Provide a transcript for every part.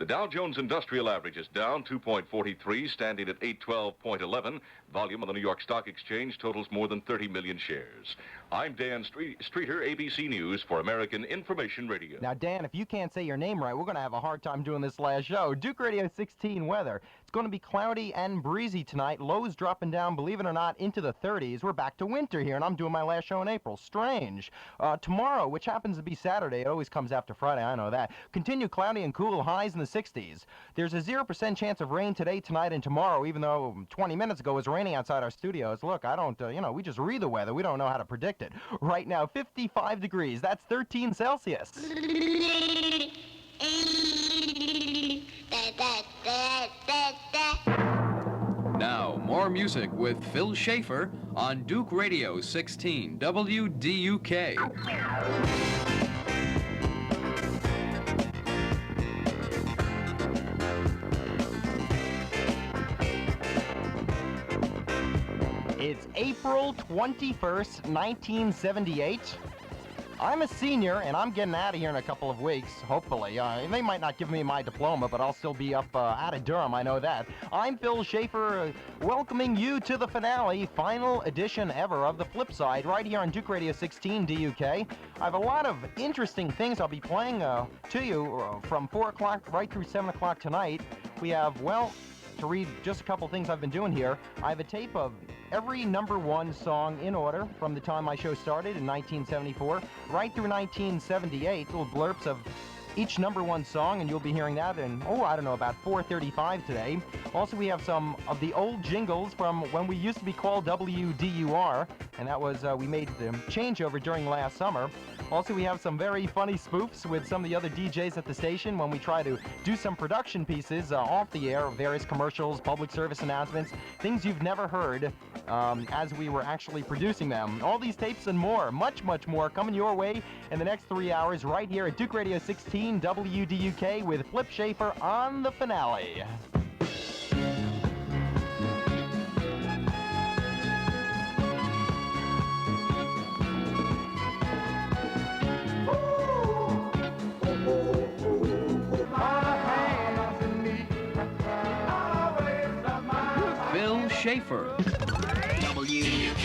The Dow Jones Industrial Average is down 2.43, standing at 812.11. Volume on the New York Stock Exchange totals more than 30 million shares. I'm Dan Streeter, ABC News for American Information Radio. Now, Dan, if you can't say your name right, we're going to have a hard time doing this last show. Duke Radio 16 weather. It's going to be cloudy and breezy tonight. Lows dropping down, believe it or not, into the 30s. We're back to winter here, and I'm doing my last show in April. Strange. Tomorrow, which happens to be Saturday, it always comes after Friday, I know that. Continue cloudy and cool, highs in the 60s. There's a 0% chance of rain today, tonight, and tomorrow, even though 20 minutes ago it was raining outside our studios. Look, I don't, we just read the weather. We don't know how to predict it. Right now, 55 degrees. That's 13 Celsius. Now, more music with Phil Schaefer on Duke Radio 16 WDUK. It's April 21st, 1978. I'm a senior, and I'm getting out of here in a couple of weeks, hopefully. They might not give me my diploma, but I'll still be up out of Durham, I know that. I'm Phil Schaefer, welcoming you to the finale, final edition ever of The Flip Side, right here on Duke Radio 16 DUK. I have a lot of interesting things I'll be playing to you from 4 o'clock right through 7 o'clock tonight. We have, well, to read just a couple things I've been doing here, I have a tape of every number one song in order from the time my show started in 1974 right through 1978, little blurbs of each number one song, and you'll be hearing that in, about 4:35 today. Also, we have some of the old jingles from when we used to be called WDUR, and that was, we made the changeover during last summer. Also, we have some very funny spoofs with some of the other DJs at the station when we try to do some production pieces off the air, various commercials, public service announcements, things you've never heard as we were actually producing them. All these tapes and more, much, much more, coming your way in the next 3 hours right here at Duke Radio 16 WDUK with Flip Schaefer on the finale. Phil Schaefer. WDUK.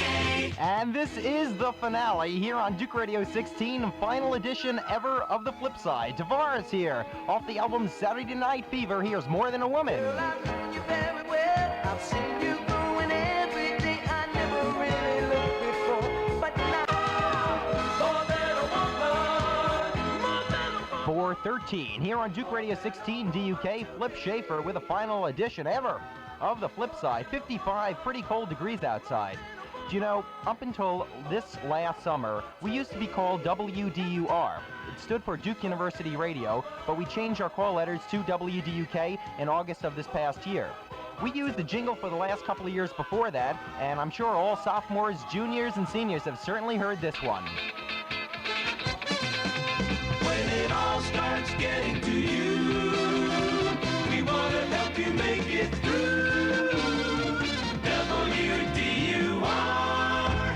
And this is the finale here on Duke Radio 16, final edition ever of The Flip Side. Tavares here, off the album Saturday Night Fever. Here's More Than a Woman. Well, I know you very well. I've seen you going every day. I never really looked before, but now more than a woman, more than a woman. 4:13 here on Duke Radio 16 DUK. Flip Schaefer with a final edition ever of The Flip Side. 55 pretty cold degrees outside. Do you know, up until this last summer, we used to be called WDUR. It stood for Duke University Radio, but we changed our call letters to WDUK in August of this past year. We used the jingle for the last couple of years before that, and I'm sure all sophomores, juniors, and seniors have certainly heard this one. When it all starts getting to you, we want to help you make it through. WDUR.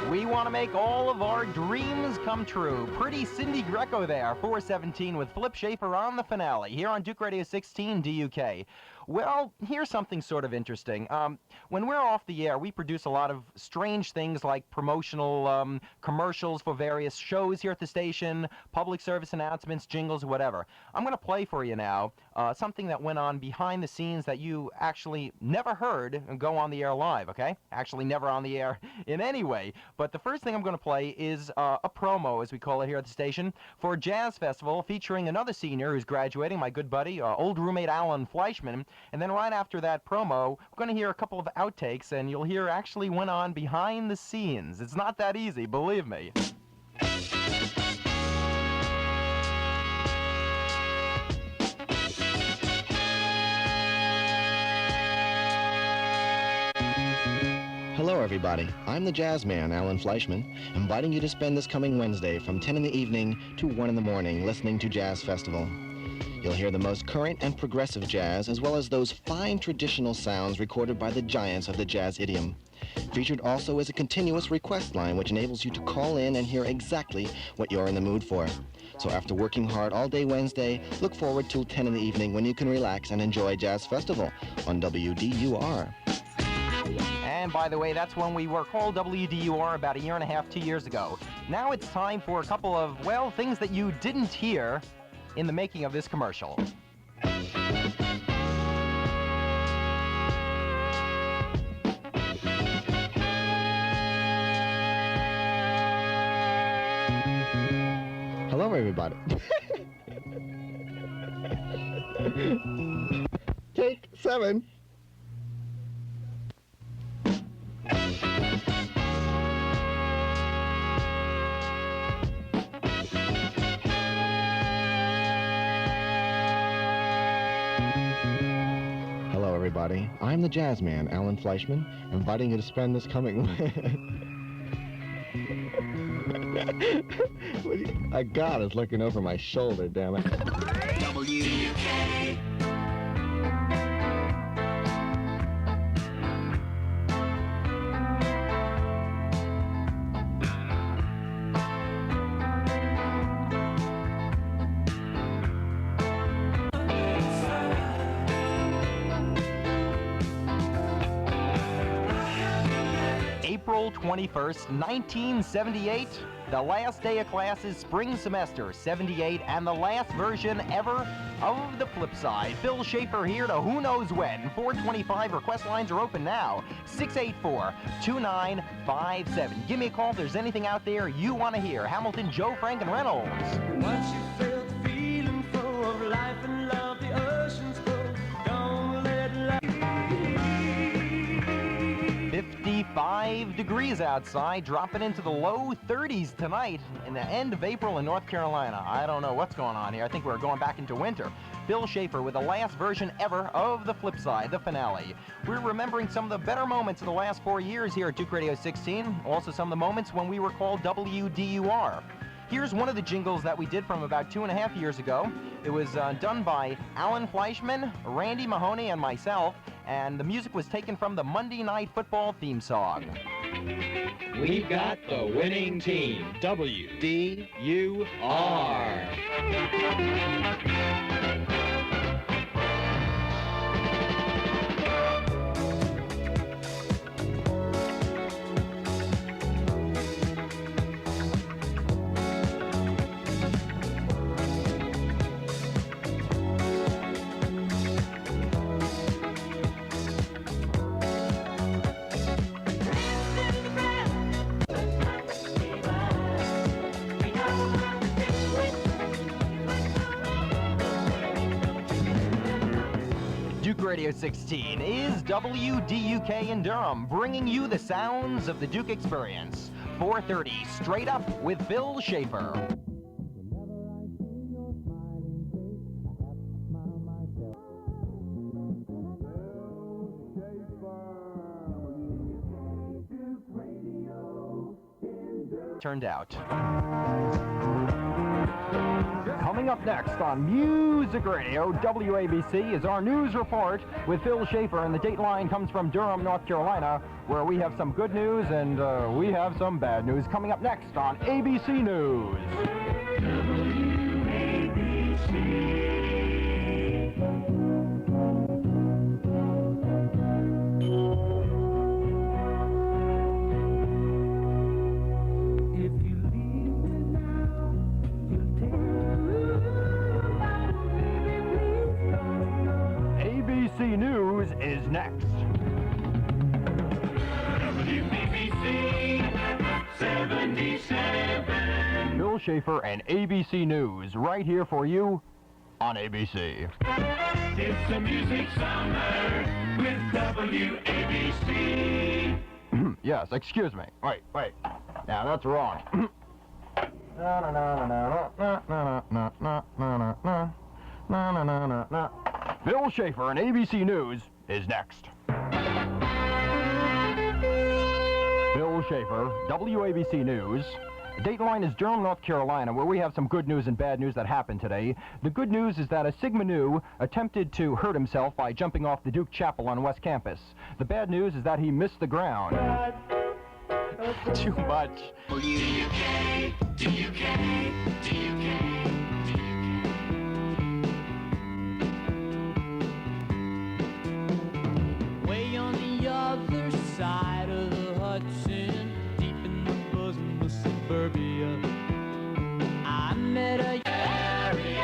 We want to make all of our dreams come true. Pretty Cindy Greco there, 4:17 with Flip Schaefer on the finale, here on Duke Radio 16 DUK. Well, here's something sort of interesting. When we're off the air, we produce a lot of strange things like promotional commercials for various shows here at the station, public service announcements, jingles, whatever. I'm going to play for you now something that went on behind the scenes that you actually never heard go on the air live, okay? Actually never on the air in any way. But the first thing I'm going to play is a promo, as we call it here at the station, for a jazz festival featuring another senior who's graduating, my good buddy, old roommate Alan Fleischman. And then right after that promo, we're going to hear a couple of outtakes, and you'll hear actually went on behind the scenes. It's not that easy, believe me. Hello, everybody. I'm the jazz man, Alan Fleischman, inviting you to spend this coming Wednesday from 10 in the evening to 1 in the morning listening to Jazz Festival. You'll hear the most current and progressive jazz, as well as those fine traditional sounds recorded by the giants of the jazz idiom. Featured also is a continuous request line which enables you to call in and hear exactly what you're in the mood for. So after working hard all day Wednesday, look forward till 10 in the evening when you can relax and enjoy Jazz Festival on WDUR. And by the way, that's when we were called WDUR about 1.5 years, 2 years ago. Now it's time for a couple of, well, things that you didn't hear in the making of this commercial. Hello, everybody. Take 7. Hello, everybody. I'm the jazz man, Alan Fleischman, inviting you to spend this coming... A god is looking over my shoulder, damn it. WDUK. April 21st, 1978, the last day of classes, spring semester 78, and the last version ever of The Flip Side. Phil Schaefer here to who knows when. 425 request lines are open now. 684-2957. Give me a call if there's anything out there you want to hear. Hamilton, Joe, Frank, and Reynolds. Once you felt the feeling full of life and love, the ocean's full. Don't let life... 55 degrees outside, dropping into the low 30s tonight in the end of April in North Carolina. I don't know what's going on here. I think we're going back into winter. Phil Schaefer with the last version ever of The Flip Side, the finale. We're remembering some of the better moments of the last 4 years here at Duke Radio 16. Also some of the moments when we were called WDUR. Here's one of the jingles that we did from about 2.5 years ago. It was done by Alan Fleischman, Randy Mahoney, and myself, and the music was taken from the Monday Night Football theme song. We've got the winning team, WDUR. Duke Radio 16 is WDUK in Durham, bringing you the sounds of the Duke experience. 4:30, straight up with Phil Schaefer. Turned out. Coming up next on Music Radio, WABC, is our news report with Phil Schaefer, and the date line comes from Durham, North Carolina, where we have some good news and we have some bad news. Coming up next on ABC News. ABC News is next. WBBC 77. Phil Schaefer and ABC News right here for you on ABC. It's a music summer with WABC. Yes, excuse me. Wait. Now that's wrong. Phil Schaefer and ABC News is next. Phil Schaefer, WABC News, Dateline is Durham, North Carolina, where we have some good news and bad news that happened today. The good news is that a Sigma Nu attempted to hurt himself by jumping off the Duke Chapel on West Campus. The bad news is that he missed the ground. Too much. WDUK, WDUK, WDUK. Way on the other side of the Hudson, deep in the bosom of suburbia, I met a Ariel.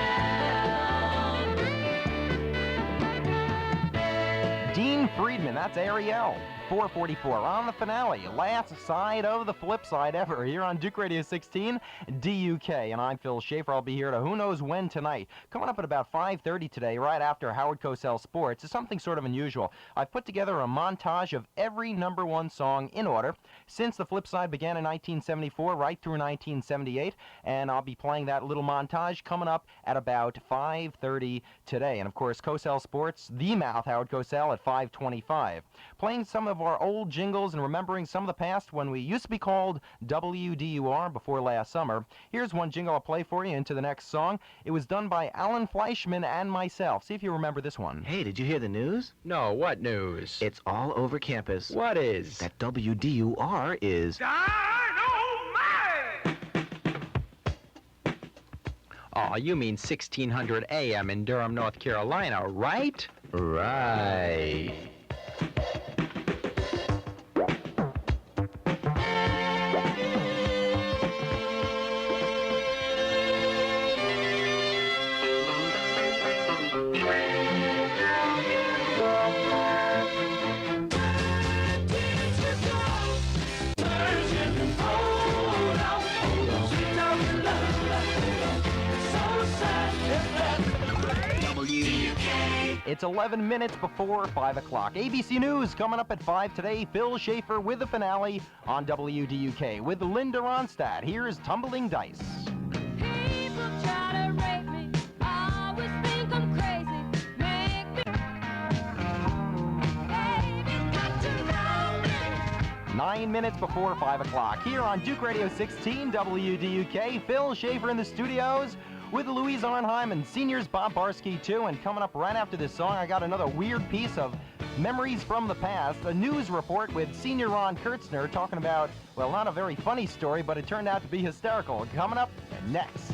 Dean Friedman, that's Ariel. 444 on the finale, last side of the flip side ever, here on Duke Radio 16 DUK. And I'm Phil Schaefer. I'll be here to who knows when tonight. Coming up at about 5:30 today, right after Howard Cosell Sports, is something sort of unusual. I've put together a montage of every #1 song in order since the flip side began in 1974 right through 1978, and I'll be playing that little montage coming up at about 5:30 today. And of course, Cosell Sports, the mouth Howard Cosell at 5:25. Playing some of our old jingles and remembering some of the past when we used to be called WDUR before last summer. Here's one jingle I'll play for you into the next song. It was done by Alan Fleischman and myself. See if you remember this one. Hey, did you hear the news? No, what news? It's all over campus. What is? That WDUR is... Oh, you mean 1600 AM in Durham, North Carolina, right? Right. It's 11 minutes before 5 o'clock. ABC News coming up at 5 today. Phil Schaefer with the finale on WDUK with Linda Ronstadt. Here's Tumbling Dice. People try to rape me, always think I'm crazy, make me... Baby, got to know me. 9 minutes before 5 o'clock. Here on Duke Radio 16 WDUK, Phil Schaefer in the studios with Louise Arnheim and seniors Bob Barsky too. And coming up right after this song, I got another weird piece of memories from the past, a news report with senior Ron Kurtzner talking about, well, not a very funny story, but it turned out to be hysterical. Coming up next.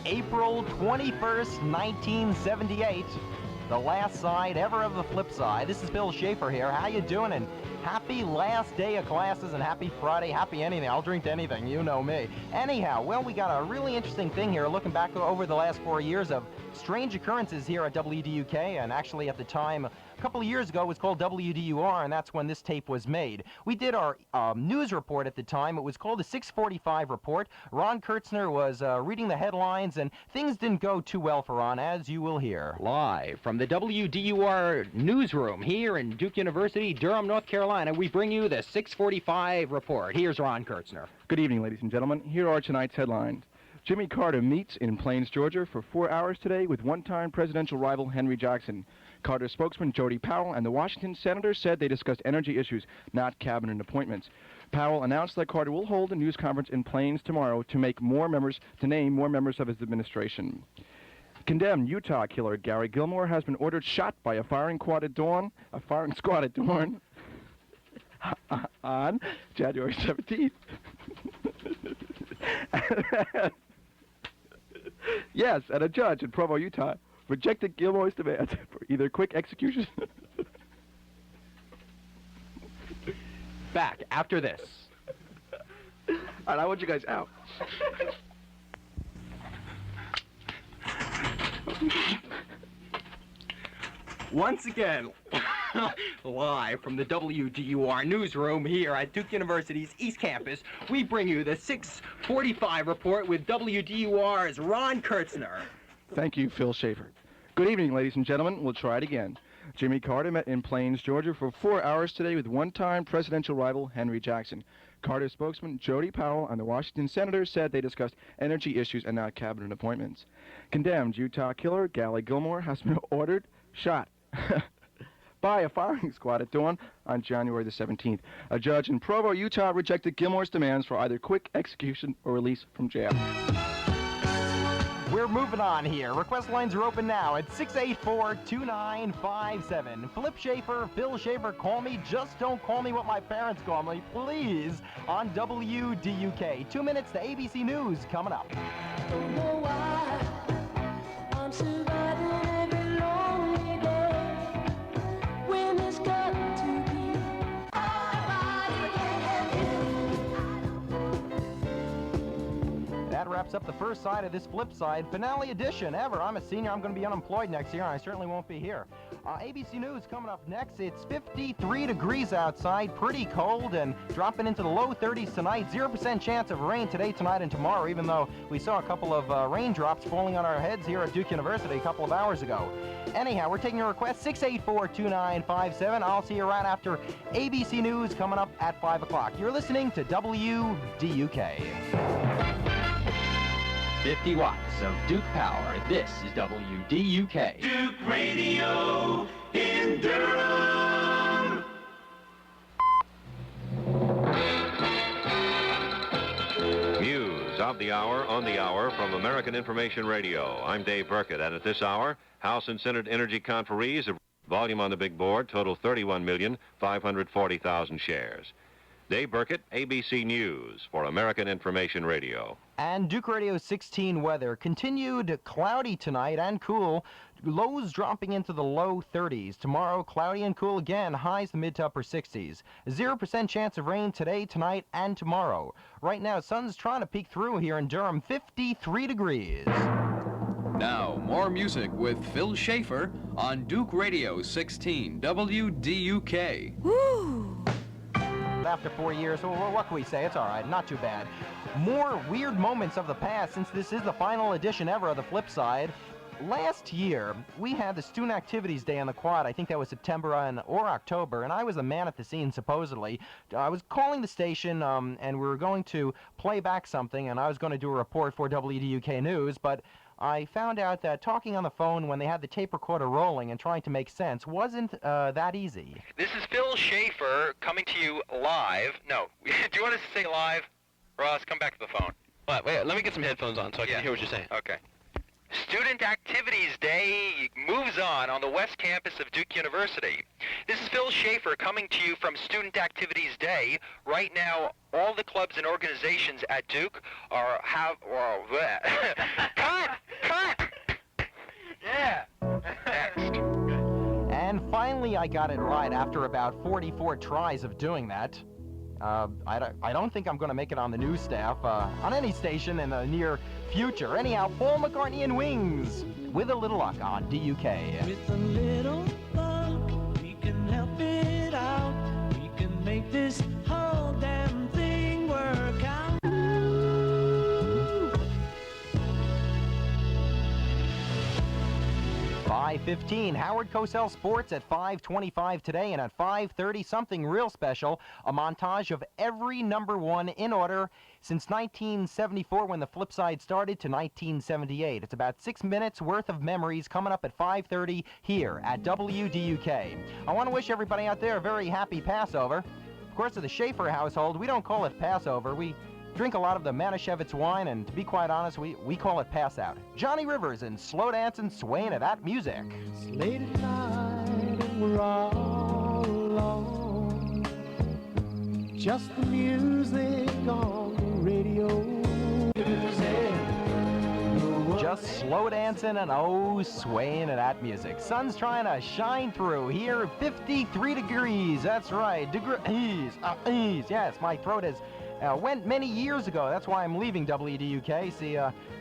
April 21st, 1978, the last side ever of the flip side. This is Bill Schaefer here. How you doing? And happy last day of classes and happy Friday, happy anything. I'll drink to anything, you know me. Anyhow, well, we got a really interesting thing here looking back over the last 4 years of strange occurrences here at WDUK, and actually at the time, a couple of years ago, it was called WDUR, and that's when this tape was made. We did our news report at the time. It was called the 645 Report. Ron Kurtzner was reading the headlines, and things didn't go too well for Ron, as you will hear. Live from the WDUR newsroom here in Duke University, Durham, North Carolina, we bring you the 645 Report. Here's Ron Kurtzner. Good evening, ladies and gentlemen. Here are tonight's headlines. Jimmy Carter meets in Plains, Georgia for 4 hours today with one-time presidential rival Henry Jackson. Carter's spokesman Jody Powell and the Washington senator said they discussed energy issues, not cabinet appointments. Powell announced that Carter will hold a news conference in Plains tomorrow to name more members of his administration. Condemned Utah killer Gary Gilmore has been ordered shot by a firing squad at dawn on January 17th. Yes, and a judge in Provo, Utah, rejected Gilmore's demands for either quick execution. Back after this. All right, I want you guys out. Once again, live from the WDUR newsroom here at Duke University's East Campus, we bring you the 645 Report with WDUR's Ron Kurtzner. Thank you, Phil Schaefer. Good evening, ladies and gentlemen. We'll try it again. Jimmy Carter met in Plains, Georgia for 4 hours today with one-time presidential rival Henry Jackson. Carter spokesman Jody Powell and the Washington senators said they discussed energy issues and not cabinet appointments. Condemned Utah killer Gally Gilmore has been ordered shot by a firing squad at dawn on January the 17th. A judge in Provo, Utah rejected Gilmore's demands for either quick execution or release from jail. We're moving on here. Request lines are open now at 684-2957. Flip Schaefer, Phil Schaefer, call me. Just don't call me what my parents call me, please, on WDUK. 2 minutes to ABC News coming up. Don't know why I'm surviving every lonely day when it's got to be. That wraps up the first side of this flip side finale edition ever. I'm a senior. I'm going to be unemployed next year, and I certainly won't be here. ABC News coming up next. It's 53 degrees outside, pretty cold, and dropping into the low 30s tonight. 0% chance of rain today, tonight, and tomorrow, even though we saw a couple of raindrops falling on our heads here at Duke University a couple of hours ago. Anyhow, we're taking your request, 684-2957. I'll see you right after ABC News coming up at 5 o'clock. You're listening to WDUK. 50 watts of Duke power. This is WDUK. Duke Radio in Durham. News of the hour, on the hour, from American Information Radio. I'm Dave Burkett, and at this hour, House and Senate energy conferees, volume on the big board, total 31,540,000 shares. Dave Burkett, ABC News for American Information Radio. And Duke Radio 16 weather continued cloudy tonight and cool. Lows dropping into the low 30s. Tomorrow, cloudy and cool again. Highs the mid to upper 60s. 0% chance of rain today, tonight, and tomorrow. Right now, sun's trying to peek through here in Durham. 53 degrees. Now, more music with Phil Schaefer on Duke Radio 16 WDUK. Woo! After 4 years, well, what can we say? It's all right, not too bad. More weird moments of the past, since this is the final edition ever of the flip side. Last year, we had the Student Activities Day on the Quad. I think that was September or October, and I was the man at the scene, supposedly. I was calling the station, and we were going to play back something, and I was going to do a report for WDUK News, but I found out that talking on the phone when they had the tape recorder rolling and trying to make sense wasn't that easy. This is Phil Schaefer coming to you live. No, do you want us to say live? Ross, come back to the phone. Wait, let me get some headphones on so I can hear what you're saying. Okay. Student Activities Day moves on the West Campus of Duke University. This is Phil Schaefer coming to you from Student Activities Day. Right now, all the clubs and organizations at Duke Cut! Yeah. Next. And finally, I got it right after about 44 tries of doing that. I don't think I'm going to make it on the news staff on any station in the near future. Anyhow, Paul McCartney and Wings, with a little luck on DUK. With a little luck, we can help it out. We can make this whole damn thing work out. 5:15, Howard Cosell Sports at 5:25 today, and at 5:30, something real special, a montage of every number one in order since 1974 when the flip side started to 1978. It's about 6 minutes worth of memories coming up at 5:30 here at WDUK. I want to wish everybody out there a very happy Passover. Of course, of the Schaefer household, we don't call it Passover. We drink a lot of the Manischewitz wine, and to be quite honest, we call it pass out. Johnny Rivers and slow dancing, swaying to that music. It's late at night and we're all alone. Just the music on the radio. Just slow dancing and oh, swaying to that music. Sun's trying to shine through here. 53 degrees. That's right. Degrees. Yes, my throat has Went many years ago. That's why I'm leaving WDUK. See,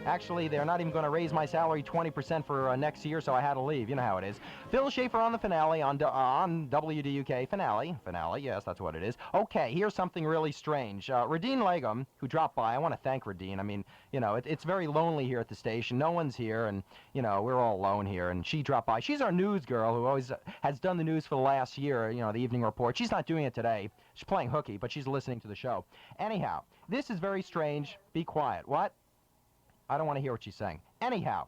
actually, they're not even going to raise my salary 20% for next year, so I had to leave. You know how it is. Phil Schaefer on the finale on WDUK. Finale, yes, that's what it is. Okay, here's something really strange. Radine Legum, who dropped by, I want to thank Radine. I mean, you know, it's very lonely here at the station. No one's here, and, you know, we're all alone here, and she dropped by. She's our news girl who always has done the news for the last year, you know, the evening report. She's not doing it today. She's playing hooky, but she's listening to the show. Anyhow, this is very strange. Be quiet. What? I don't want to hear what she's saying. Anyhow.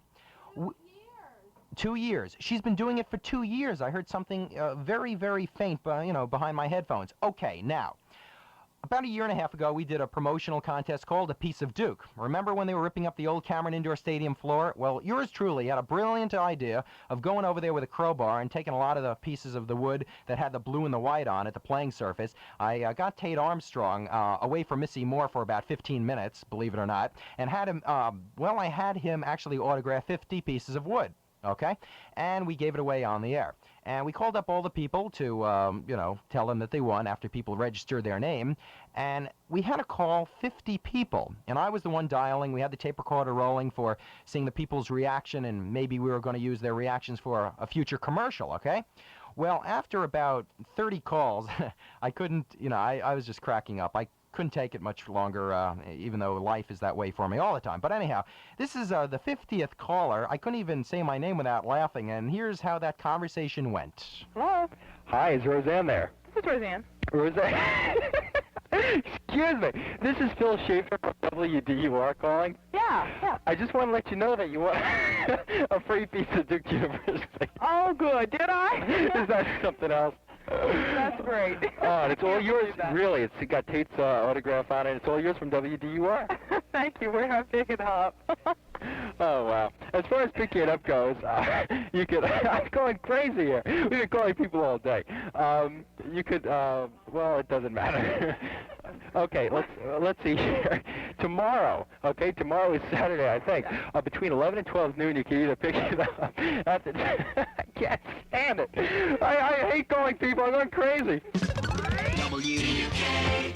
2 years. She's been doing it for 2 years. I heard something very, very faint, you know, behind my headphones. Okay, now. About a year and a half ago, we did a promotional contest called A Piece of Duke. Remember when they were ripping up the old Cameron Indoor Stadium floor? Well, yours truly had a brilliant idea of going over there with a crowbar and taking a lot of the pieces of the wood that had the blue and the white on it, the playing surface. I got Tate Armstrong away from Missy Moore for about 15 minutes, believe it or not, and had him, well, I had him actually autograph 50 pieces of wood. Okay? And we gave it away on the air. And we called up all the people to, you know, tell them that they won after people registered their name. And we had to call 50 people. And I was the one dialing. We had the tape recorder rolling for seeing the people's reaction, and maybe we were going to use their reactions for a future commercial, okay? Well, after about 30 calls, I couldn't, you know, I was just cracking up. I couldn't take it much longer, even though life is that way for me all the time. But anyhow, this is the 50th caller. I couldn't even say my name without laughing, and here's how that conversation went. Hello? Hi, is Roseanne there? This is Roseanne. Roseanne? Excuse me. This is Phil Schaefer from WDUR calling. Yeah. I just want to let you know that you won a free piece of Duke University. Oh, good. Did I? Is that something else? That's great. Oh, and it's all yours, really. It's got Tate's autograph on it. It's all yours from WDUR. Thank you. We're going to pick it up. Oh, wow. As far as picking it up goes, you could... I'm going crazy here. We've been calling people all day. You could... well, it doesn't matter. Okay, let's see here. Tomorrow, okay? Tomorrow is Saturday, I think. Between 11 and 12 noon, you can either pick it up. I can't stand it. I hate calling people. I'm going crazy. WDUK.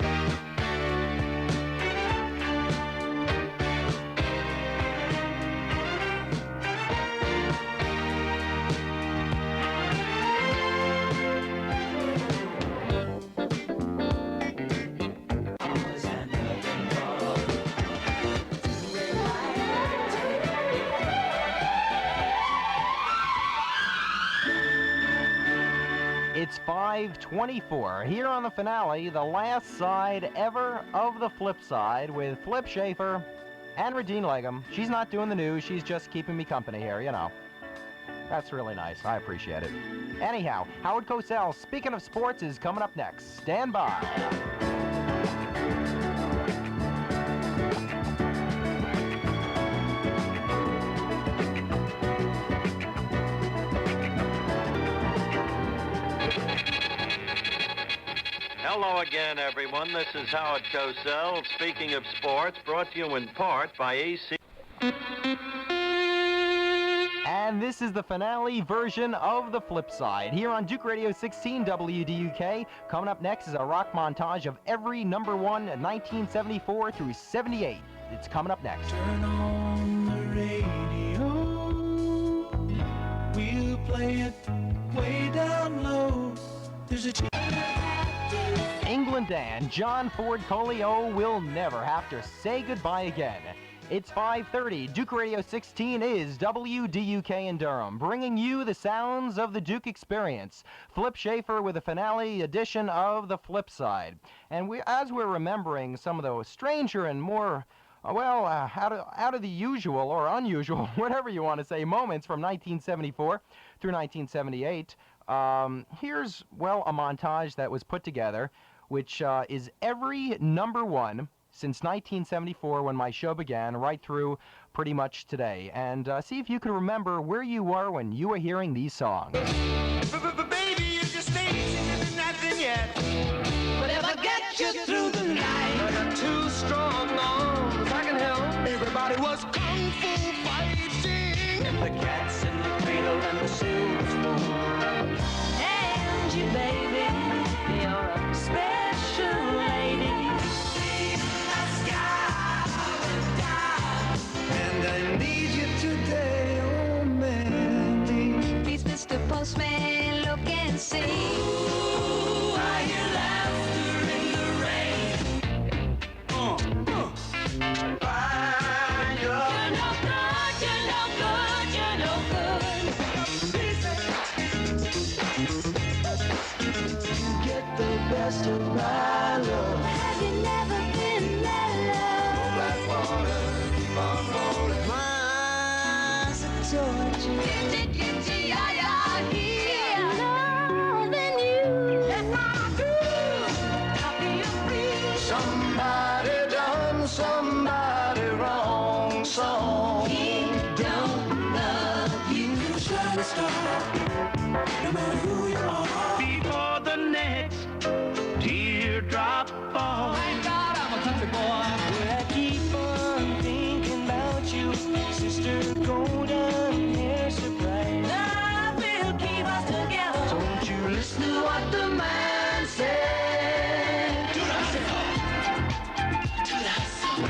It's 5:24 here on the finale, the last side ever of the Flip Side with Flip Schaefer and Radine Legum. She's not doing the news, she's just keeping me company here, you know. That's really nice. I appreciate it. Anyhow, Howard Cosell, speaking of sports, is coming up next. Stand by. Hello again, everyone. This is Howard Cosell, speaking of sports, brought to you in part by AC. And this is the finale version of the Flip Side here on Duke Radio 16 WDUK. Coming up next is a rock montage of every number one 1974 through 78. It's coming up next. Turn on the radio. We'll play it way down low. There's a England Dan, John Ford Colio will never have to say goodbye again. It's 5:30. Duke Radio 16 is WDUK in Durham, bringing you the sounds of the Duke experience. Flip Schaefer with a finale edition of the Flip Side. And as we're remembering some of those stranger and more, out of the usual or unusual, whatever you want to say, moments from 1974 through 1978, here's, a montage that was put together, which is every number one since 1974 when my show began, right through pretty much today. And see if you can remember where you were when you were hearing these songs. Baby, you just ain't seen nothing yet. Whatever gets you through the night. I got two strong arms, I can help. Everybody was kung fu fighting. And the cats in the cradle and the silver spoon. And you, baby, you're a special lady. no matter who you are. Before the next teardrop falls. Thank God I'm a country boy. Where I keep on thinking about you, sister golden hair surprise. Love will keep us together. Don't you listen to what the man said. Do that song.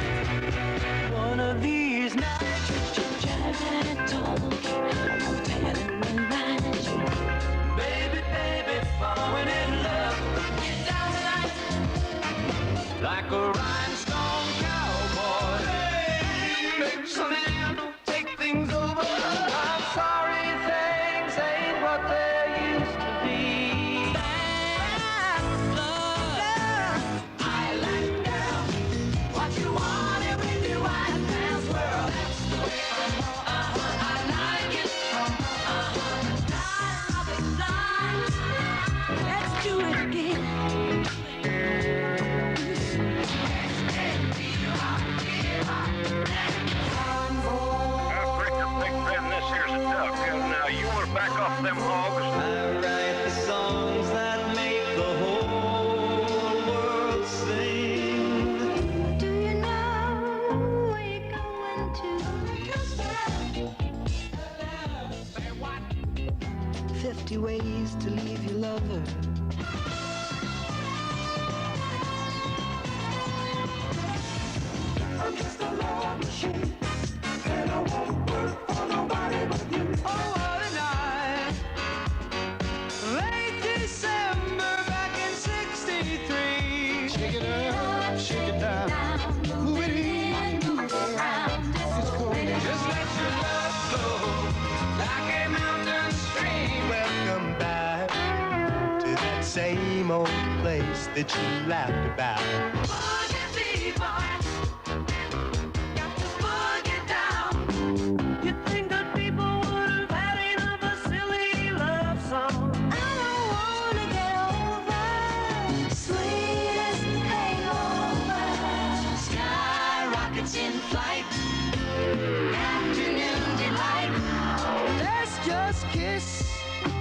One of these nights, driving a talk, I'm telling me lies. Baby, baby, falling in love. Get down tonight, like a rhinestone cowboy. Hey, some man don't take things over. I'm sorry, things ain't what they used to be. Love, I like girl. What you want it with your white pants, world. That's the way I like it. Let's do it again. Back off them hogs. I write the songs that make the whole world sing. Do you know where you're going to? 50 ways to leave your lover. I'm just a love machine, and I won't work for nobody but you. Oh, what a night. Late December back in 63. Shake it up, shake it down. Move it in, move it around. This is cool. Just let your love flow like a mountain stream. Welcome back to that same old place that you laughed about. Boogie boy, got to boogie down. You think that people would have had enough of silly love song? I don't wanna get over sweetest hangover. Skyrockets in flight, afternoon delight. Let's just kiss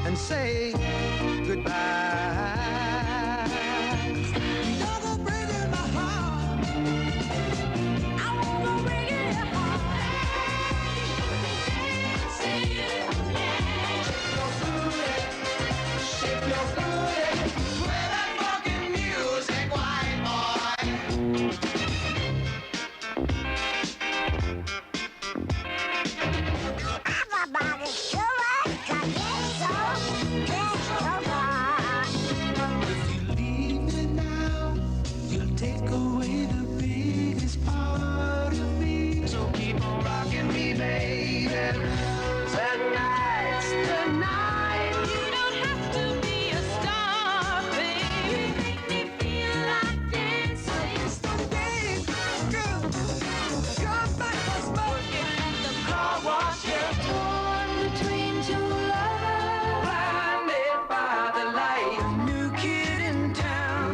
and say goodbye. You're gonna bring in my heart. I wanna bring in your heart. Shake your booty, shake your booty. Play that fucking music, white boy. Everybody show us If you leave me now, you'll take away the biggest part of me. So keep on rocking me, baby. Tonight's the night. You don't have to be a star, baby. You make me feel like dancing. So babe, girl, come back for smoking at the car wash. You're torn between two lovers, blinded by the light. New kid in town.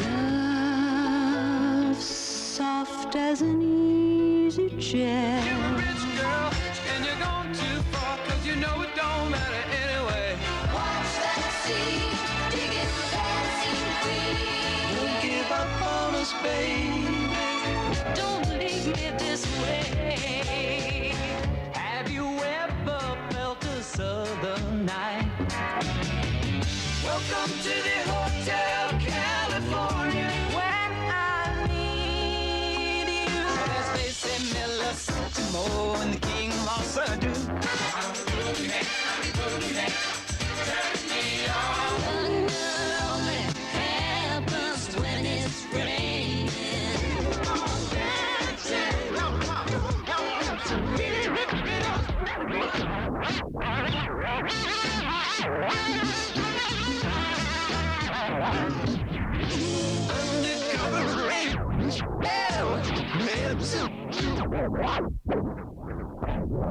Love soft as an easy chair. You're a rich girl, and you're gone too far, 'cause you know it don't matter anyway. Watch that scene, digging dancing queen. Don't give up on us, baby. Don't leave me this way. Have you ever felt a southern night? Welcome to the Hotel California. When I need you, as they say, Miller, Santimo, and the King Mossa do. Turn me on. It happens when it's raining.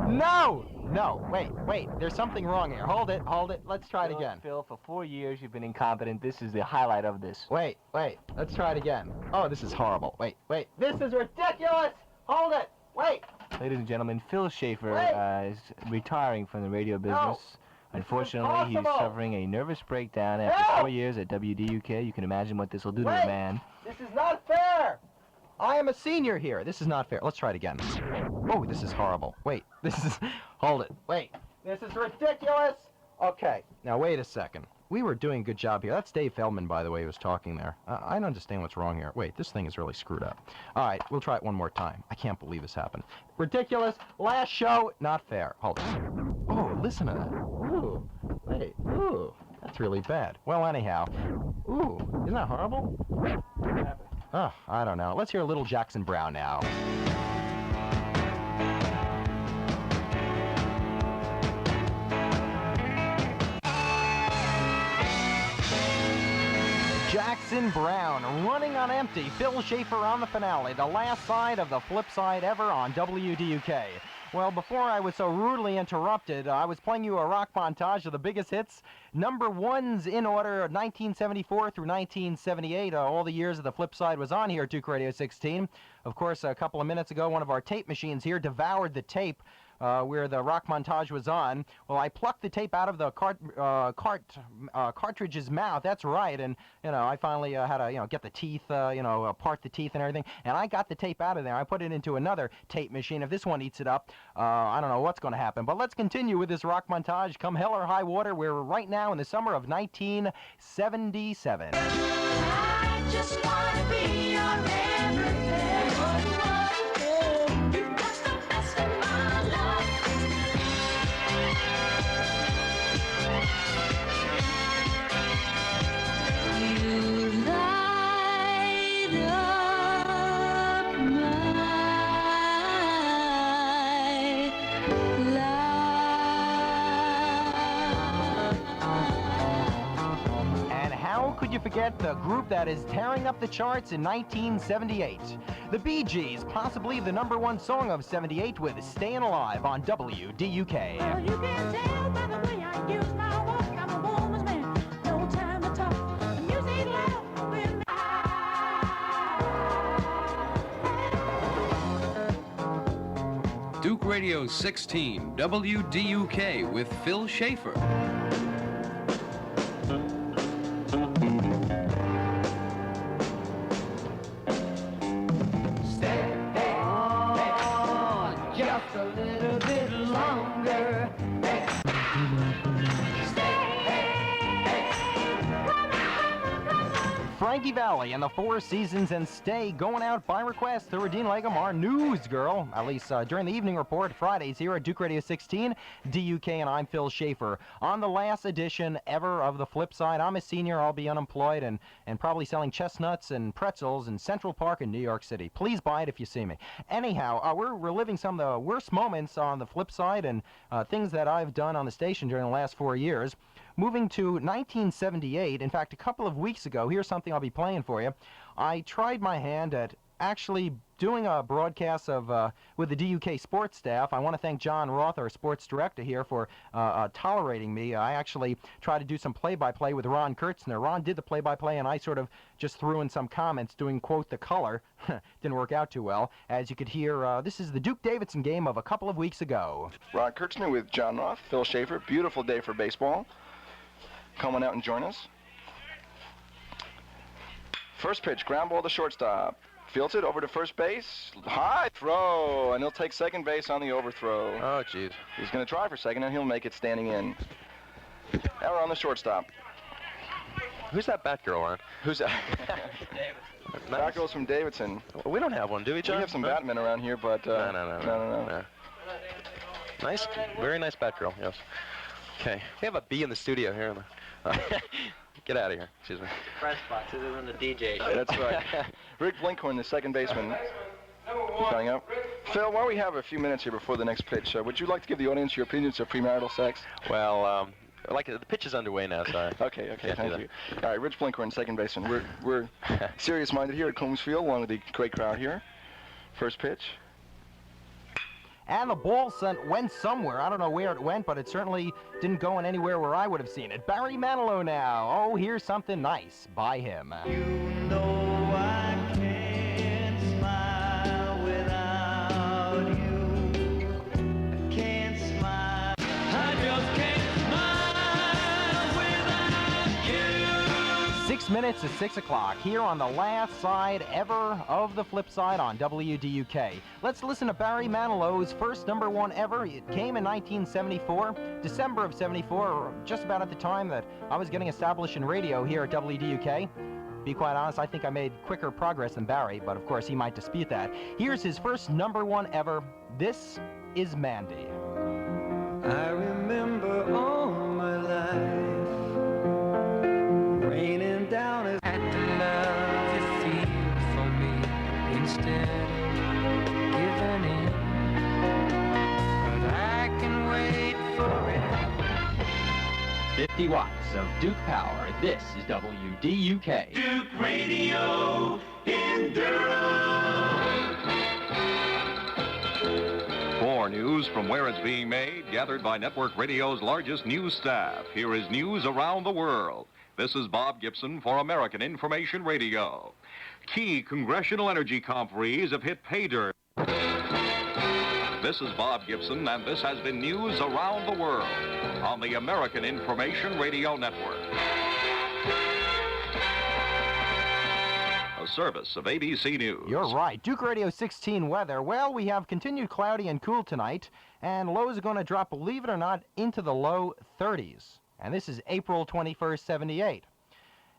No! No, wait, there's something wrong here. Hold it, let's try it again. Phil, for 4 years you've been incompetent. This is the highlight of this. Wait, let's try it again. Oh, this is horrible. Wait, this is ridiculous! Hold it, wait! Ladies and gentlemen, Phil Schaefer is retiring from the radio business. Unfortunately, he's suffering a nervous breakdown after 4 years at WDUK. You can imagine what this will do to a man. This is not fair! I am a senior here. This is not fair. Let's try it again. Oh, this is horrible. Wait, this is... Hold it. Wait. This is ridiculous! Okay, now wait a second. We were doing a good job here. That's Dave Feldman, by the way, who was talking there. I don't understand what's wrong here. Wait, this thing is really screwed up. All right, we'll try it one more time. I can't believe this happened. Ridiculous. Last show, not fair. Hold on. Oh, listen to that. Ooh, wait, ooh, that's really bad. Well, anyhow, ooh, isn't that horrible? Oh, I don't know. Let's hear a little Jackson Brown now. Jackson Brown running on empty. Phil Schaefer on the finale, the last side of the flip side ever on WDUK. Well, before I was so rudely interrupted, I was playing you a rock montage of the biggest hits, number ones in order, 1974 through 1978. All the years of the flip side was on here at Duke Radio 16. Of course, a couple of minutes ago, one of our tape machines here devoured the tape where the rock montage was on. Well, I plucked the tape out of the cartridge's mouth. That's right, and I finally had to get the teeth, part the teeth and everything. And I got the tape out of there. I put it into another tape machine. If this one eats it up, I don't know what's going to happen. But let's continue with this rock montage. Come hell or high water, we're right now in the summer of 1977. I just want to be your everything. You've got the best of my love. You light up my life. And how could you forget the group that is tearing up the charts in 1978? The Bee Gees, possibly the number one song of 78 with Staying Alive on WDUK. Well, you can tell by the way I use my walk. I'm a woman's man. No time to talk. The music loud with me. Duke Radio 16, WDUK with Phil Schaefer. Just a little bit longer. Frankie Valli and the Four Seasons and Stay going out by request. The Radine Legum, our news girl, at least during the evening report, Fridays here at Duke Radio 16, DUK, and I'm Phil Schaefer. On the last edition ever of the flip side, I'm a senior, I'll be unemployed and probably selling chestnuts and pretzels in Central Park in New York City. Please buy it if you see me. Anyhow, we're reliving some of the worst moments on the flip side and things that I've done on the station during the last 4 years. Moving to 1978, in fact, a couple of weeks ago, here's something I'll be playing for you. I tried my hand at actually doing a broadcast of with the DUK sports staff. I want to thank John Roth, our sports director here, for tolerating me. I actually tried to do some play-by-play with Ron Kurtzner. Ron did the play-by-play, and I sort of just threw in some comments doing, quote, the color. Didn't work out too well. As you could hear, this is the Duke-Davidson game of a couple of weeks ago. Ron Kurtzner with John Roth, Phil Schaefer. Beautiful day for baseball. Come on out and join us. First pitch, ground ball to shortstop. Fields it over to first base. High throw, and he'll take second base on the overthrow. Oh, jeez. He's going to try for second, and he'll make it standing in. Error on the shortstop. Who's that Batgirl on? Who's that? Batgirl's from Davidson. We don't have one, do we, John? We have some Batmen around here, but... No. Nice, very nice Batgirl, yes. Okay, we have a bee in the studio here. Get out of here, excuse me. Press box, this isn't the DJ show. That's right. Rick Blinkhorn, the second baseman, coming up. Phil, while we have a few minutes here before the next pitch, would you like to give the audience your opinions of premarital sex? Well, the pitch is underway now, so... Okay, thank you. All right, Rich Blinkhorn, second baseman. We're serious-minded here at Combs Field, along with the great crowd here. First pitch. And the ball went somewhere. I don't know where it went, but it certainly didn't go in anywhere where I would have seen it. Barry Manilow now. Oh, here's something nice by him. You know I can't smile without you. I can't smile. I just can't smile. 6 minutes to 6 o'clock here on the last side ever of the flip side on WDUK. Let's listen to Barry Manilow's first #1 ever. It came in 1974, December of 74, just about at the time that I was getting established in radio here at WDUK. Be quite honest, I think I made quicker progress than Barry, but of course he might dispute that. Here's his first #1 ever. This is Mandy. I remember all my life raining down as had to love you feel for me instead of giving in. But I can wait for it. 50 watts of Duke power. This is WDUK. Duke Radio in Durham. For news from where it's being made, gathered by Network Radio's largest news staff, here is news around the world. This is Bob Gibson for American Information Radio. Key congressional energy conferees have hit pay dirt. This is Bob Gibson, and this has been news around the world on the American Information Radio Network. A service of ABC News. You're right. Duke Radio 16 weather. Well, we have continued cloudy and cool tonight, and lows are going to drop, believe it or not, into the low 30s. And this is April 21st, 78.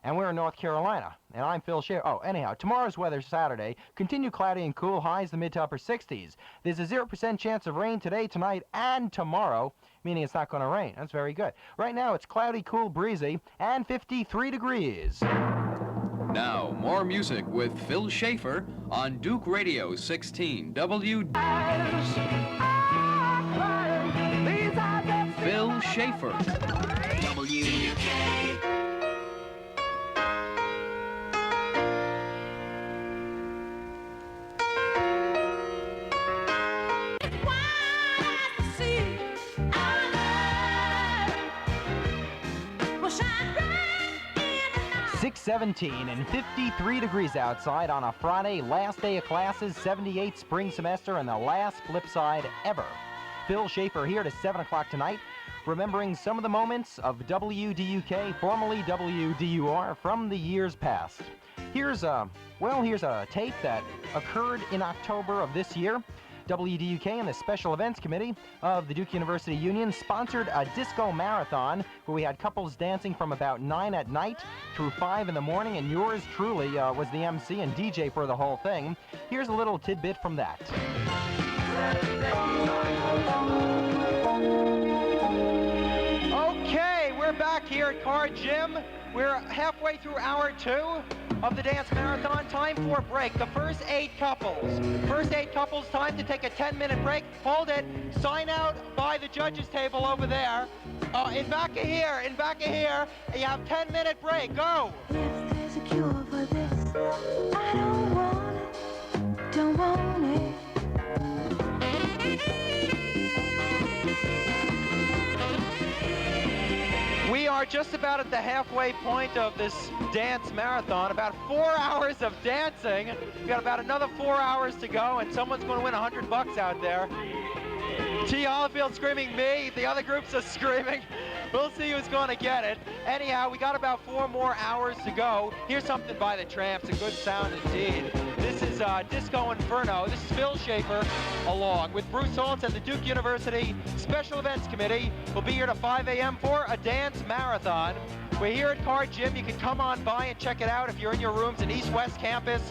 And we're in North Carolina, and I'm Phil Schaefer. Oh, anyhow, tomorrow's weather Saturday, continue cloudy and cool, highs the mid to upper 60s. There's a 0% chance of rain today, tonight, and tomorrow, meaning it's not going to rain. That's very good. Right now, it's cloudy, cool, breezy, and 53 degrees. Now, more music with Phil Schaefer on Duke Radio 16 Phil Schaefer. WDUK. Wide as the sea, our love will shine bright in the night. 6:17 and 53 degrees outside on a Friday, last day of classes, 78 spring semester, and the last flip side ever. Phil Schaefer here to 7 o'clock tonight, remembering some of the moments of WDUK, formerly WDUR, from the years past. Here's a tape that occurred in October of this year. WDUK and the Special Events Committee of the Duke University Union sponsored a disco marathon where we had couples dancing from about 9 at night through 5 in the morning, and yours truly was the MC and DJ for the whole thing. Here's a little tidbit from that. Okay, we're back here at Car Gym. We're halfway through hour 2 of the dance marathon. Time for a break. The first 8 couples. Time to take a 10-minute break. Hold it. Sign out by the judges' table over there. In back of here. You have 10-minute break. Go. If there's a cure for this, I don't want it. We are just about at the halfway point of this dance marathon. About 4 hours of dancing. We've got about another 4 hours to go, and someone's going to win $100 out there. T. Hollifield screaming me. The other groups are screaming. We'll see who's going to get it. Anyhow, we got about 4 more hours to go. Here's something by the Tramps. A good sound indeed. This is Disco Inferno. This is Phil Schaefer, along with Bruce Holtz and the Duke University Special Events Committee. We'll be here to 5 a.m. for a dance marathon. We're here at Car Gym. You can come on by and check it out if you're in your rooms in East-West Campus,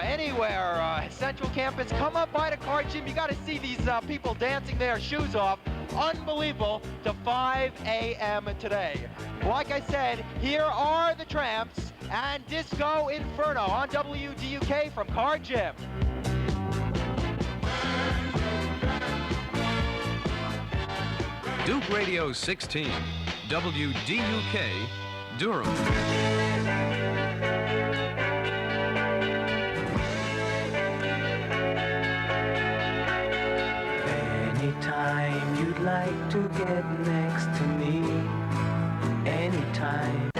anywhere, Central Campus. Come up by the Car Gym. You got to see these people dancing their shoes off. Unbelievable, to 5 a.m. today. Like I said, here are the Tramps and Disco Inferno on WDUK from Car Gym. Duke Radio 16 WDUK, Durham. Anytime you'd like to get next to me, anytime.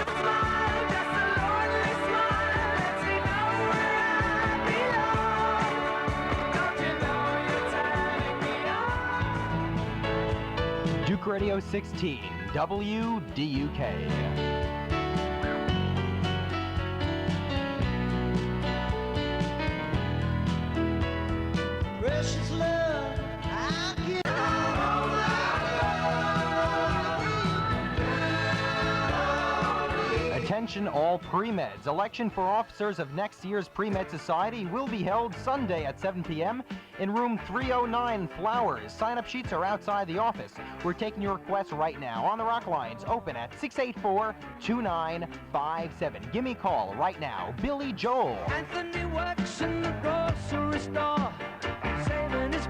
Duke Radio 16, WDUK. precious love I give. Attention all pre-meds. Election for officers of next year's Pre-Med Society will be held Sunday at 7 p.m. in room 309 Flowers. Sign-up sheets are outside the office. We're taking your requests right now on the Rock Lines, open at 684-2957. Give me a call right now. Billy Joel. Anthony works in the grocery store, saving his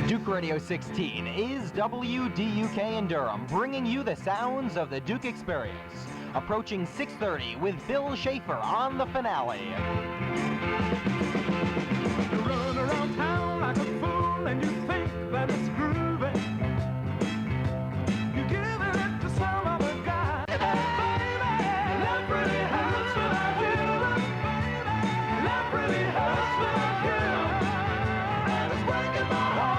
Duke Radio 16 is WDUK in Durham, bringing you the sounds of the Duke experience. Approaching 6:30 with Phil Schaefer on the finale. You run around town like a fool and you think that it's groovy. You give it to some other guy. Baby, love really hurts without you. Baby, love really hurts without you. And it's breaking my heart.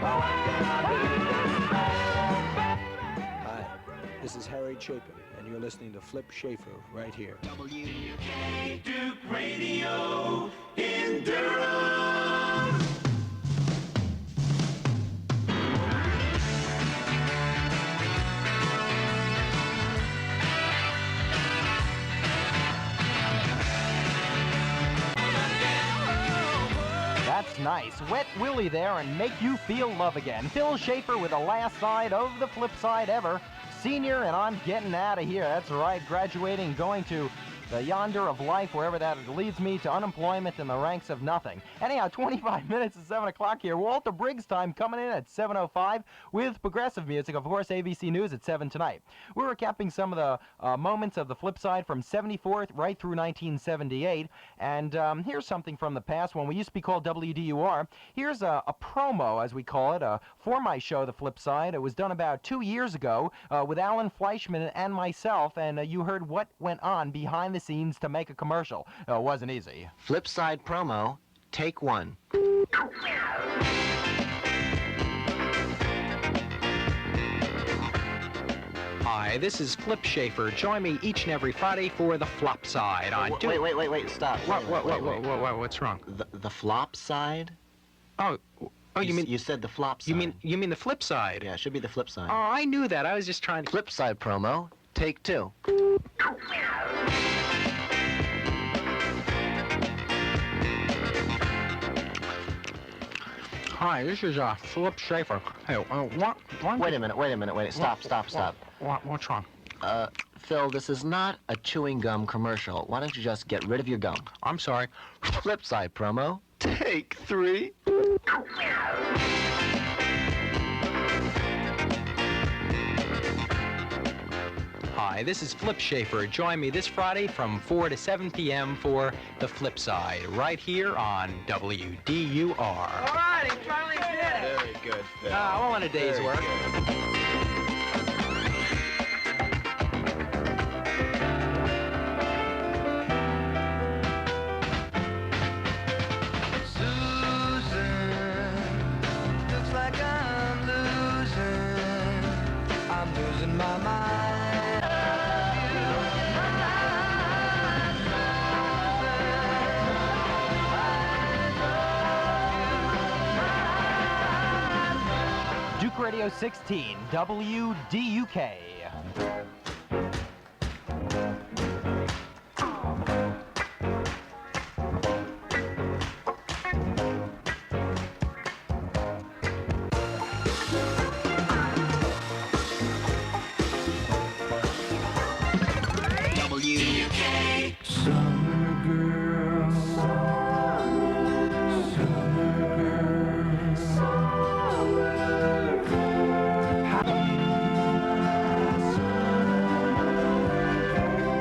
What can I do? Hi, this is Harry Chapin, and you're listening to Flip Schaefer right here. WDUK Duke Radio in Durham. That's nice. Wet Willie there and make you feel love again. Phil Schaefer with the last side of the flip side ever. Senior, and I'm getting out of here. That's right, graduating, going to the yonder of life, wherever that leads me to unemployment in the ranks of nothing. Anyhow, 25 minutes to 7 o'clock here. Walter Briggs time coming in at 7:05 with progressive music. Of course, ABC News at 7 tonight. We're recapping some of the moments of the flip side from 74 right through 1978. And here's something from the past when we used to be called WDUR. Here's a promo, as we call it, for my show, The Flip Side. It was done about 2 years ago with Alan Fleischman and myself, and you heard what went on behind the scenes to make a commercial. It wasn't easy. Flipside promo, take one. Hi, this is Flip Schaefer. Join me each and every Friday for the Flop Side on Wait, stop. What's wrong? The flop side? Oh, you mean you said the flop side? You mean the flip side? Yeah, it should be the flip side. Oh, I knew that. I was just trying to. Flip side promo, take two. Hi, this is Flip Schaefer. Hey, Wait a minute. Stop. What's wrong? Phil, this is not a chewing gum commercial. Why don't you just get rid of your gum? I'm sorry. Flip side promo, take three. Hi, this is Flip Schaefer. Join me this Friday from 4 to 7 p.m. for the Flip Side, right here on WDUR. All right, he finally did it. Very good, Phil. All in a day's work. Looks like I'm losing my mind. Duke Radio 16, WDUK. WDUK. Summer girl.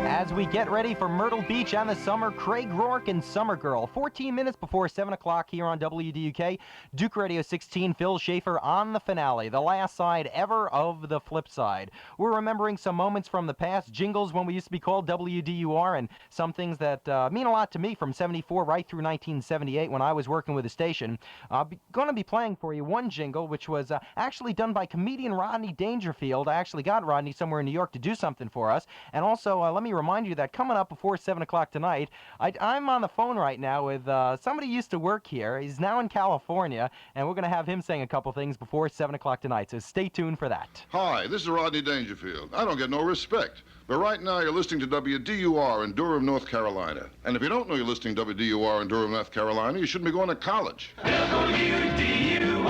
As we get ready for Myrtle Beach and the summer, Craig Rourke and Summer Girl. 14 minutes before 7 o'clock here on WDUK. Duke Radio 16, Phil Schaefer on the finale, the last side ever of the flip side. We're remembering some moments from the past, jingles when we used to be called WDUR, and some things that mean a lot to me from 74 right through 1978 when I was working with the station. Going to be playing for you one jingle, which was actually done by comedian Rodney Dangerfield. I actually got Rodney somewhere in New York to do something for us. And also, let me remind you you that coming up before 7 o'clock tonight, I'm on the phone right now with somebody who used to work here. He's now in California, and we're going to have him saying a couple things before 7 o'clock tonight, so stay tuned for that. Hi, this is Rodney Dangerfield. I don't get no respect. But right now you're listening to WDUR in Durham, North Carolina. And if you don't know you're listening to WDUR in Durham, North Carolina, you shouldn't be going to college. WDUR!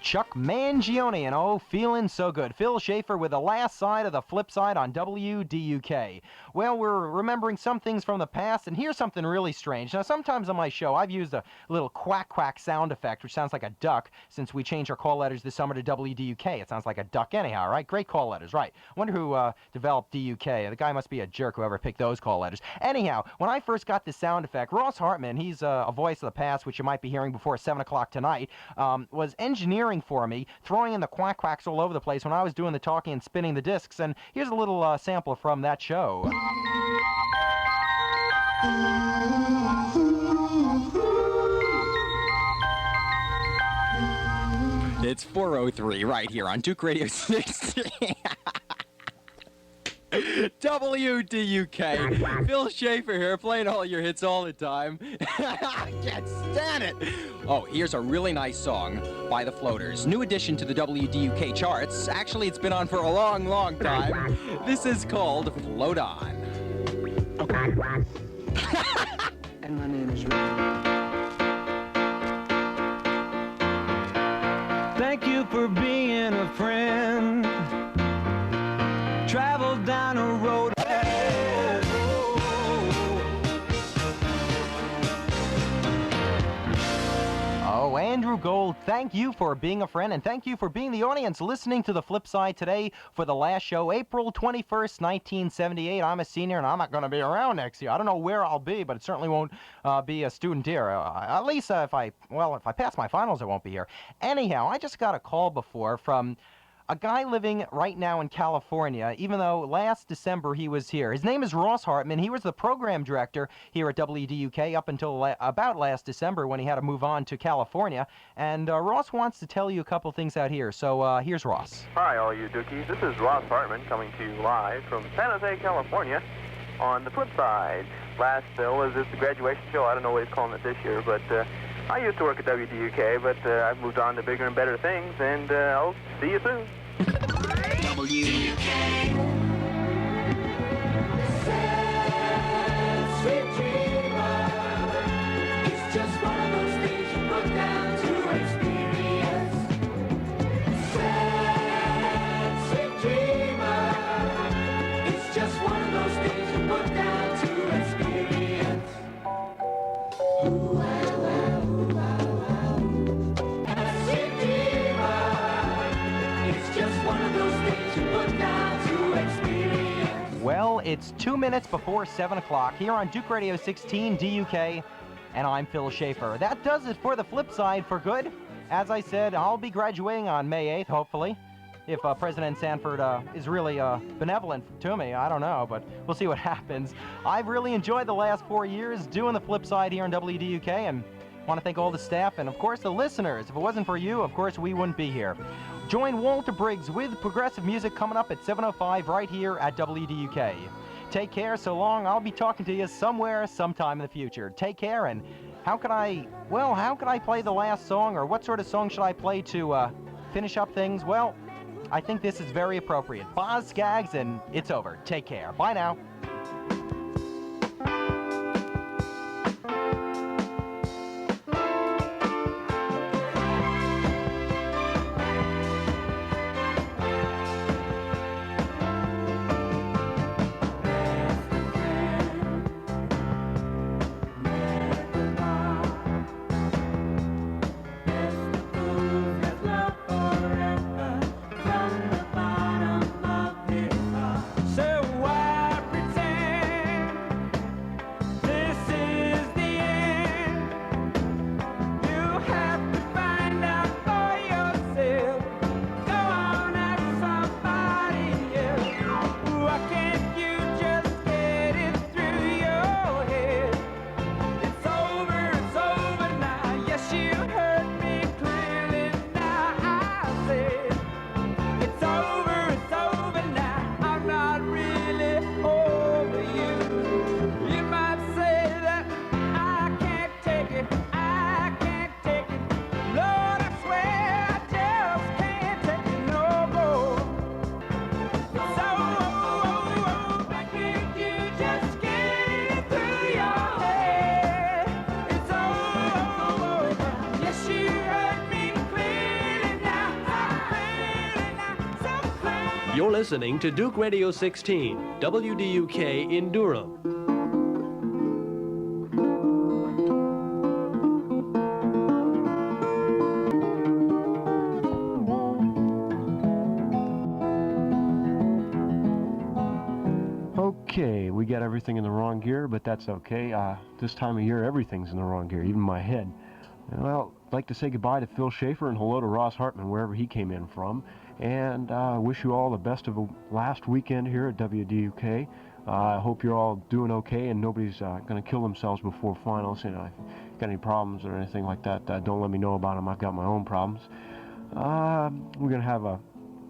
Chuck Mangione, and oh, feeling so good. Phil Schaefer with the last side of the flip side on WDUK. Well, we're remembering some things from the past, and here's something really strange. Now, sometimes on my show, I've used a little quack quack sound effect, which sounds like a duck, since we changed our call letters this summer to WDUK. It sounds like a duck anyhow, right? Great call letters, right. Wonder who developed DUK. The guy must be a jerk, whoever picked those call letters. Anyhow, when I first got this sound effect, Ross Hartman, he's a voice of the past, which you might be hearing before 7 o'clock tonight, was engineering for me, throwing in the quack quacks all over the place when I was doing the talking and spinning the discs. And here's a little sample from that show. It's 4:03 right here on Duke Radio 16. WDUK. Phil Schaefer here, playing all your hits all the time. I can't stand it. Oh, here's a really nice song by the Floaters. New addition to the WDUK charts. Actually, it's been on for a long, long time. This is called Float On. Okay. And my name is Rick. Thank you for being a friend. Travel down a road. Oh, Andrew Gold, thank you for being a friend, and thank you for being the audience listening to the flip side today for the last show, April 21st, 1978. I'm a senior, and I'm not going to be around next year. I don't know where I'll be, but it certainly won't be a student here. At least if I pass my finals, I won't be here. Anyhow, I just got a call before from a guy living right now in California, even though last December he was here. His name is Ross Hartman. He was the program director here at WDUK up until about last December when he had to move on to California. And Ross wants to tell you a couple things out here. So here's Ross. Hi, all you Dookies. This is Ross Hartman coming to you live from San Jose, California on the flip side. Last was this the graduation show? I don't know what he's calling it this year, but I used to work at WDUK, but I've moved on to bigger and better things, and I'll see you soon. WDUK. Sweet dreamer, it's just one of those things you put down to experience. Sad, sweet dreamer, it's just one of those things you put down to experience. Ooh, sweet dreamer, it's just one of those things you put down to experience. Well, it's 2 minutes before 7 o'clock here on Duke Radio 16 DUK, and I'm Phil Schaefer. That does it for the flip side for good. As I said, I'll be graduating on May 8th, hopefully. If President Sanford is really benevolent to me, I don't know, but we'll see what happens. I've really enjoyed the last 4 years doing the flip side here on WDUK, and want to thank all the staff and, of course, the listeners. If it wasn't for you, of course, we wouldn't be here. Join Walter Briggs with progressive music coming up at 7:05 right here at WDUK. Take care, so long. I'll be talking to you somewhere, sometime in the future. Take care, and how could I play the last song, or what sort of song should I play to finish up things? Well, I think this is very appropriate. Boz Scaggs, and it's over. Take care. Bye now. So why pretend? You're listening to Duke Radio 16, WDUK in Durham. Okay, we got everything in the wrong gear, but that's okay. This time of year, everything's in the wrong gear, even my head. Well, I'd like to say goodbye to Phil Schaefer and hello to Ross Hartman, wherever he came in from. And wish you all the best of a last weekend here at WDUK. I hope you're all doing okay and nobody's going to kill themselves before finals. You know, if you've got any problems or anything like that, don't let me know about them. I've got my own problems. We're going to have a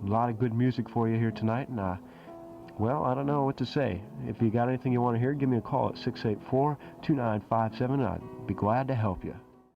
lot of good music for you here tonight. And well, I don't know what to say. If you got anything you want to hear, give me a call at 684-2957. I'd be glad to help you.